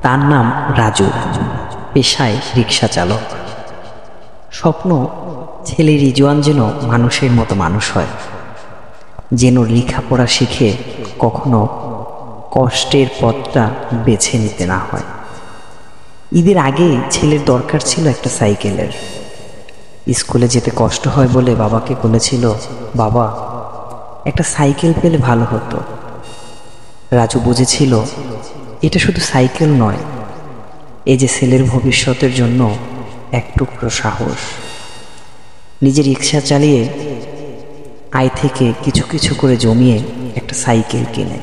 তার নাম রাজু, পেশায় রিক্সা চালক। স্বপ্ন ছেলে রিজওয়ান যেন মানুষের মতো মানুষ হয়, যেন লেখাপড়া শিখে কখনো কষ্টের পথটা বেছে নিতে না হয়। ঈদের আগে ছেলের দরকার ছিল একটা সাইকেলের। স্কুলে যেতে কষ্ট হয় বলে বাবাকে বলেছিল, বাবা একটা সাইকেল পেলে ভালো হতো। রাজু বুঝেছিল এটা শুধু সাইকেল নয়, এই যে ছেলের ভবিষ্যতের জন্য এক টুকরো সাহস। নিজে রিক্সা চালিয়ে আয় থেকে কিছু কিছু করে জমিয়ে একটা সাইকেল কিনে।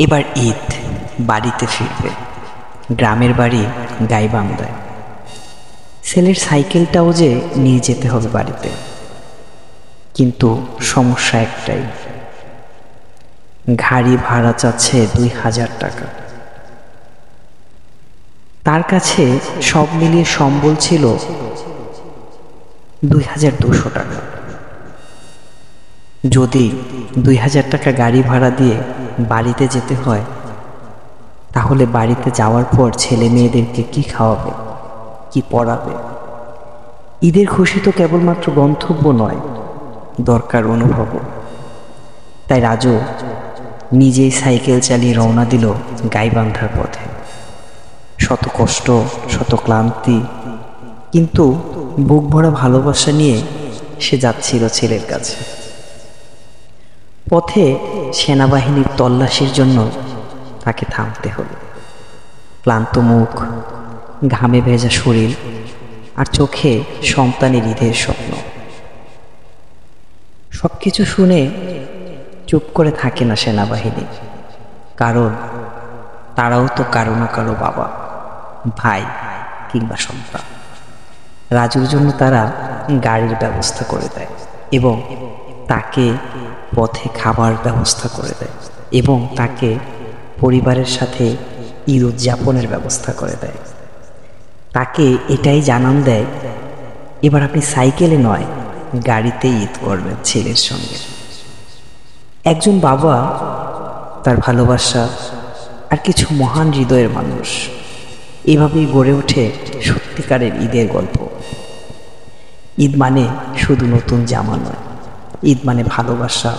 এবার ঈদ, বাড়িতে ফিরবে। গ্রামের বাড়ি গাইবান্ধায়। ছেলের সাইকেলটাও যে নিয়ে যেতে হবে বাড়িতে, কিন্তু সমস্যা একটাই, গাড়ি ভাড়া চাচ্ছে 2000 টাকা। তার কাছে সব মিলিয়ে সম্বল ছিল 2200 টাকা। যদি 2000 টাকা গাড়ি ভাড়া দিয়ে বাড়িতে যেতে হয়, তাহলে বাড়িতে যাওয়ার পর ছেলে মেয়েদেরকে কি খাওয়াবে, কি পড়াবে? ঈদের খুশি তো কেবলমাত্র গন্তব্য নয়, দরকার অনুভব। তাই রাজু নিজেই সাইকেল চালিয়ে রওনা দিল গাইবান্ধার পথে। শত কষ্ট, শত ক্লান্তি, কিন্তু বুক ভরা ভালোবাসা নিয়ে সে যাচ্ছিল ছেলের কাছে। পথে সেনাবাহিনীর তল্লাশির জন্য তাকে থামতে হলো। ক্লান্ত মুখ, ঘামে ভেজা শরীর, আর চোখে সন্তানের ঈদের স্বপ্ন। সবকিছু শুনে চুপ করে থাকে না সেনাবাহিনী, কারণ তারাও তো কারো না কারো বাবা, ভাই কিংবা সন্তান। রাজুর জন্য তারা গাড়ির ব্যবস্থা করে দেয় এবং তাকে পথে খাবার ব্যবস্থা করে দেয় এবং তাকে পরিবারের সাথে ঈদ উদযাপনের ব্যবস্থা করে দেয়। তাকে এটাই জানান দেয়, এবার আপনি সাইকেলে নয়, গাড়িতে ঈদ করবেন ছেলের সঙ্গে। একজন বাবা, তার ভালোবাসা আর কিছু মহান হৃদয়ের মানুষ, এভাবেই গড়ে ওঠে সত্যিকারের ঈদের গল্প। ঈদ মানে শুধু নতুন জামা নয়, ঈদ মানে ভালোবাসা,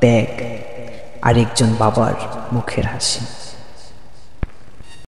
ত্যাগ আর একজন বাবার মুখের হাসি।